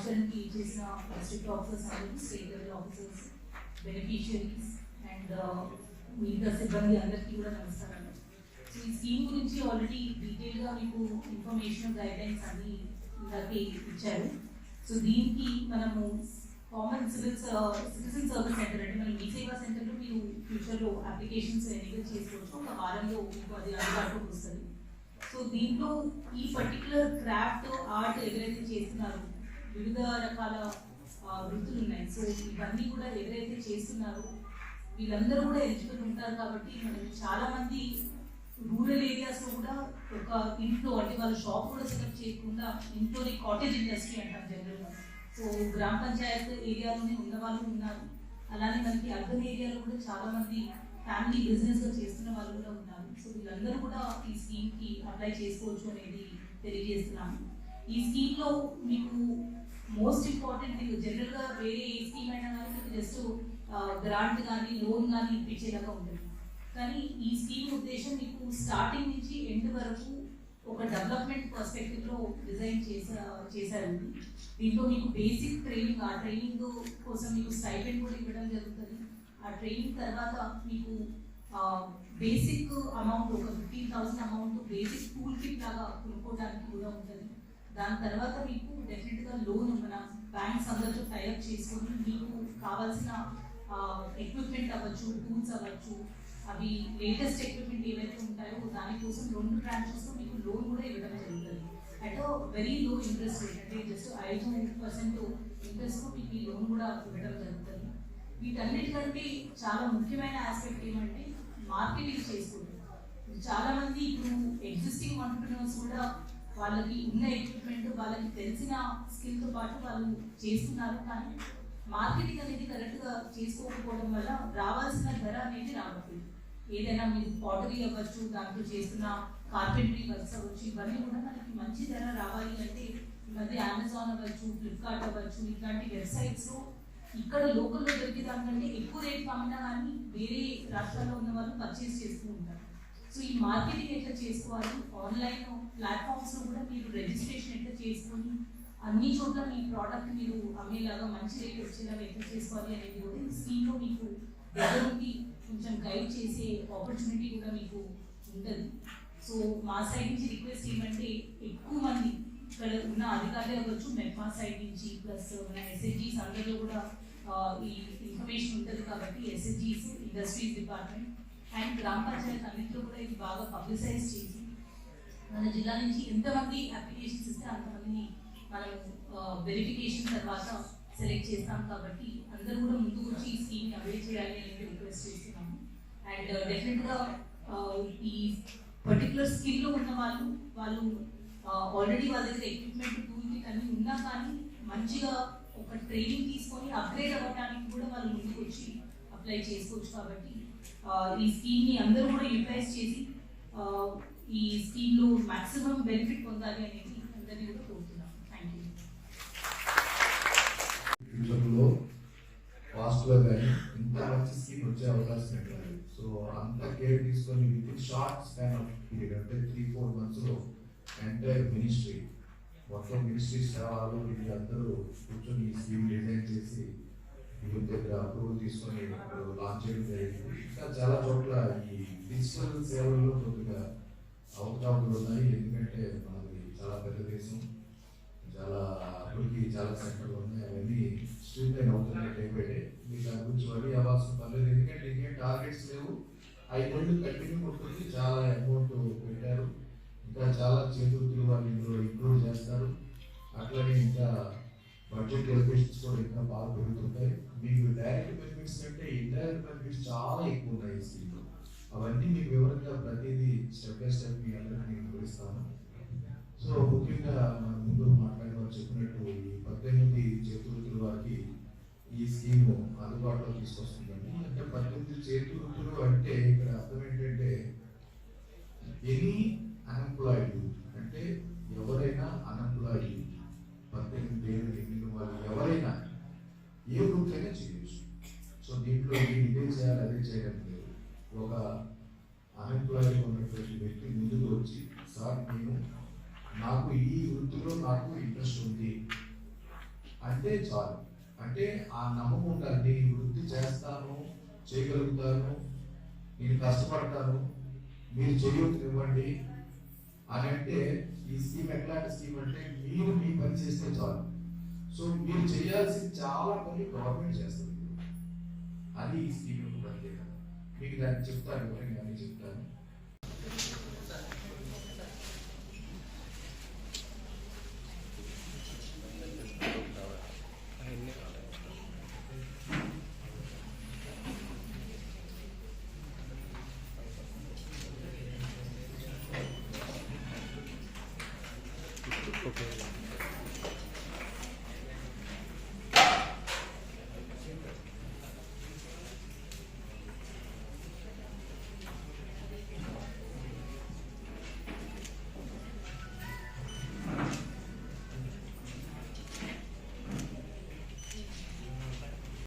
సమాచారానికి చేసిన district officers అందరూ, state level officers, beneficiaries and మిగతా సిబ్బంది అందరికీ కూడా నమస్కారం. సో ఈ స్కీమ్ గురించి ఆల్రెడీ డీటెయిల్గా మీకు ఇన్ఫర్మేషన్ గైడ్లైన్స్ అన్ని ఇందాకే ఇచ్చారు. సో దీనికి మనము కామన్ సిటిజన్ సర్వీస్ సెంటర్ అంటే మనం మీ సేవా సెంటర్లో మీరు ఫ్యూచర్లో అప్లికేషన్స్ ఎనేబుల్ చేసుకోవచ్చు. ఒక వారంలో మీకు అది అందుబాటులోకి వస్తుంది. సో దీంట్లో ఈ పర్టికులర్ క్రాఫ్ట్ ఆర్ట్ ఎవరైతే చేస్తున్నారో, వివిధ రకాల వృత్తులు ఉన్నాయి. సో ఇవన్నీ కూడా ఎవరైతే చేస్తున్నారో వీళ్ళందరూ కూడా ఎలిజిబుల్ ఉంటారు. కాబట్టి మనం చాలా మంది రూరల్ ఏరియాస్లో కూడా ఒక ఇంట్లో అంటే వాళ్ళ షాప్ కూడా సెలెక్ట్ చేయకుండా ఇంట్లోనే కాటేజ్ ఇండస్ట్రీ అంటారు జనరల్గా. సో గ్రామ పంచాయత్ ఏరియాలోనే ఉన్న వాళ్ళు ఉన్నారు. అలానే మనకి అర్బన్ ఏరియాలో కూడా చాలా మంది ఫ్యామిలీ బిజినెస్గా చేస్తున్న వాళ్ళు కూడా ఉన్నారు. సో వీళ్ళందరూ కూడా ఈ స్కీమ్కి అప్లై చేసుకోవచ్చు అనేది తెలియజేస్తున్నాము. ఈ స్కీమ్లో మీకు మోస్ట్ ఇంపార్టెంట్ మీకు జనరల్గా వేరే ఏ స్కీమ్ అయినా కానీ మీకు జస్ట్ గ్రాంట్ కానీ లోన్ కానీ ఇప్పించేలాగా ఉంటుంది. కానీ ఈ స్కీమ్ ఉద్దేశం మీకు స్టార్టింగ్ నుంచి ఎండ్ వరకు ఒక డెవలప్మెంట్ పర్స్పెక్టివ్లో డిజైన్ చేశారు. దీంట్లో మీకు బేసిక్ ట్రైనింగ్, ఆ ట్రైనింగ్ కోసం మీకు స్టైపెండ్ కూడా ఇవ్వడం జరుగుతుంది. ఆ ట్రైనింగ్ తర్వాత మీకు బేసిక్ అమౌంట్ ఒక 15,000 అమౌంట్ బేసిక్ టూల్ కిట్ లాగా కొనుక్కోవడానికి కూడా ఉంటుంది. దాని తర్వాత మీకు డెఫినెట్గా లోన్ మన బ్యాంక్స్ అందరితో టైఅప్ చేసుకొని మీకు కావాల్సిన ఎక్విప్మెంట్ అవ్వచ్చు, టూల్స్ అవ్వచ్చు, అవి లేటెస్ట్ ఎక్విప్మెంట్ ఏవైతే ఉంటాయో దానికోసం 2 బ్రాంచెస్లో మీకు లోన్ కూడా ఇవ్వడం జరుగుతుంది. At very low interest rate, అంటే జస్ట్ 5% ఇంట్రెస్ట్తో మీకు ఈ లోన్ కూడా ఇవ్వడం జరుగుతుంది. వీటన్నిటికంటే చాలా ముఖ్యమైన ఆస్పెక్ట్ ఏమంటే మార్కెటింగ్ చేసుకుంటారు. చాలా మంది ఇప్పుడు ఎగ్జిస్టింగ్ ఆంటర్‌ప్రెన్యూర్స్ కూడా వాళ్ళకి ఉన్న ఎక్విప్మెంట్, వాళ్ళకి తెలిసిన స్కిల్తో పాటు వాళ్ళు చేస్తున్నారు. కానీ మార్కెటింగ్ అనేది కరెక్ట్గా చేసుకోకపోవడం వల్ల రావాల్సిన ధర అనేది రావట్లేదు. ఏదైనా మీరు పాటరీ అవ్వచ్చు, దాంట్లో చేస్తున్న కార్పెంటరీ వర్క్స్ అవ్వచ్చు, ఇవన్నీ కూడా మనకి మంచి ధర రావాలి అంటే ఈ మధ్య అమెజాన్ అవ్వచ్చు, ఫ్లిప్కార్ట్ అవ్వచ్చు, ఇట్లాంటి వెబ్సైట్స్లో ఇక్కడ లోకల్లో దొరికే దానికంటే ఎక్కువ రేట్ కాకుండా కానీ వేరే రాష్ట్రాల్లో ఉన్న వాళ్ళు పర్చేస్ చేస్తూ ఉంటారు. సో ఈ మార్కెటింగ్ ఎట్లా చేసుకోవాలి, ఆన్లైన్ ప్లాట్ఫామ్స్లో కూడా మీరు రిజిస్ట్రేషన్ ఎట్లా చేసుకొని అన్ని చోట్ల మీ ప్రోడక్ట్ మీరు అమ్మేలాగా మంచి రేట్ వచ్చేలాగా ఎట్లా చేసుకోవాలి అనేది కూడా ఈ స్కీమ్లో మీకు దగ్గరుండి కొంచెం గైడ్ చేసే ఆపర్చునిటీ కూడా మీకు ఉంటుంది. సో మా సైడ్ నుంచి రిక్వెస్ట్ ఏమంటే ఎక్కువ మంది ఇక్కడ ఉన్న అధికారులు అవ్వచ్చు, మెట్మా సైడ్ నుంచి ప్లస్ మన ఎస్హెచ్జీస్ అందరిలో కూడా ఈ ఇన్ఫర్మేషన్ ఉంటుంది. కాబట్టి ఎస్హెచ్జీస్, ఇండస్ట్రీస్ డిపార్ట్మెంట్ అండ్ గ్రామ పంచాయత్ అన్నింటిలో కూడా ఇది బాగా పబ్లిసైజ్ చేసి మన జిల్లా నుంచి ఎంతమంది అప్లికేషన్స్ ఇస్తే అంతమందిని మనం వెరిఫికేషన్ తర్వాత సెలెక్ట్ చేస్తాం. కాబట్టి అందరూ కూడా ముందుకు వచ్చి ఈ స్కీమ్ని అవైల్ చేయాలి అనేది రిక్వెస్ట్ చేస్తున్నాము. అండ్ డెఫినెట్గా ఈ పర్టికులర్ స్కిల్లో ఉన్న వాళ్ళు ఆల్రెడీ వాళ్ళ దగ్గర ఎక్విప్మెంట్, టూల్ కిట్ అన్నీ ఉన్నా కానీ మంచిగా ఒక ట్రైనింగ్ తీసుకొని అప్గ్రేడ్ అవ్వడానికి కూడా వాళ్ళు ముందుకు వచ్చి అప్లై చేసుకోవచ్చు. కాబట్టి ఈ స్కీమ్ని అందరూ కూడా యూటిలైజ్ చేసి ఈ స్కీమ్లో మ్యాక్సిమం బెనిఫిట్ పొందాలి అనేది అందరినీ కూడా కోరుతున్నాం. Thank you. ఫ్యూచర్లో ఫాస్ట్గా కానీ ఇంత మంచి స్కీమ్ వచ్చే అవకాశం ఉంటుంది. సో అంత కేర్ తీసుకొని with short span of period అంటే 3-4 monthsలో ఎంటైర్ మినిస్ట్రీ మొత్తం మినిస్ట్రీ సేవలు వీళ్ళందరూ కూర్చొని ఈ స్కీమ్ డిజైన్ చేసి వీళ్ళ దగ్గర అప్రూవల్ తీసుకొని లాంచ్ చేయడం జరిగింది. ఇంకా చాలా చోట్ల ఈ డిజిటల్ సేవల్లో కొద్దిగా అవకాశాలు ఉన్నాయి. ఎందుకంటే మనది చాలా పెద్ద దేశం, చాలా అభివృద్ధి చాలా సెంటర్లు ఉన్నాయి. అవన్నీ స్ట్రీమ్ లైన్ అవుతున్నాయి డే బై డే. మీకు దాని గురించి వరీ అవ్వాల్సిన పర్లేదు. ఎందుకంటే ఇంకేం టార్గెట్స్ లేవు. 5 ఏళ్ళు కంటిన్యూ ఉంటుంది. చాలా అమౌంట్ పెట్టారు. ఇంకా చాలా చేతులు వాళ్ళు ఇందులో ఇంక్లూడ్ చేస్తారు. అట్లనే ఇంకా బడ్జెట్ ఎలికేషన్స్ కూడా ఇంకా బాగా పెరుగుతుంటాయి. మీకు డైరెక్ట్ బెనిఫిట్స్ కంటే ఇండైరెక్ట్ బెనిఫిట్స్ చాలా ఎక్కువ ఉన్నాయి ఈ స్కీమ్లో. అవన్నీ మీకు వివరంగా ప్రతిదీ స్టెప్ బై స్టెప్ మీ అందరికీ నేను వివరిస్తాను. సో ముఖ్యంగా మనం ముందు మాట్లాడేవారు చెప్పినట్టు ఈ 18 చేతులు వారికి ఈ స్కీమ్ అందుబాటులో తీసుకొస్తుందండి. అంటే 18 చేతులు అంటే ఇక్కడ అర్థం ఏంటంటే ఎనీ అన్ఎంప్లాయిడ్, అంటే ఎవరైనా అన్ఎంప్లాయిడ్ 18 ఏళ్ళు నిండిన వాళ్ళు ఎవరైనా ఏ గ్రూప్ అయినా చేయొచ్చు. సో దీంట్లో ఇదే చేయాలి అదే చేయడం లేదు. ఒక అన్ఎంప్లాయిడ్ ఉన్నటువంటి వ్యక్తి ముందుకు వచ్చి, సార్ నాకు ఈ వృత్తిలో నాకు ఇంట్రెస్ట్ ఉంది అంటే చాలు. అంటే ఆ నమ్మకం ఉండాలి, నేను ఈ వృత్తి చేస్తాను, చేయగలుగుతాను, నేను కష్టపడతాను, మీరు చేయనివ్వండి అని. అంటే ఈ స్కీమ్ ఎట్లాంటి స్కీమ్ అంటే మీరు మీ పని చేస్తే చాలు. సో మీరు చేయాల్సిన చాలా పని గవర్నమెంట్ చేస్తుంది. అది ఈ స్కీమ్ యొక్క ప్రత్యేకత. మీకు దాన్ని చెప్తాను, వివరంగా అన్ని చెప్తాను. Okay.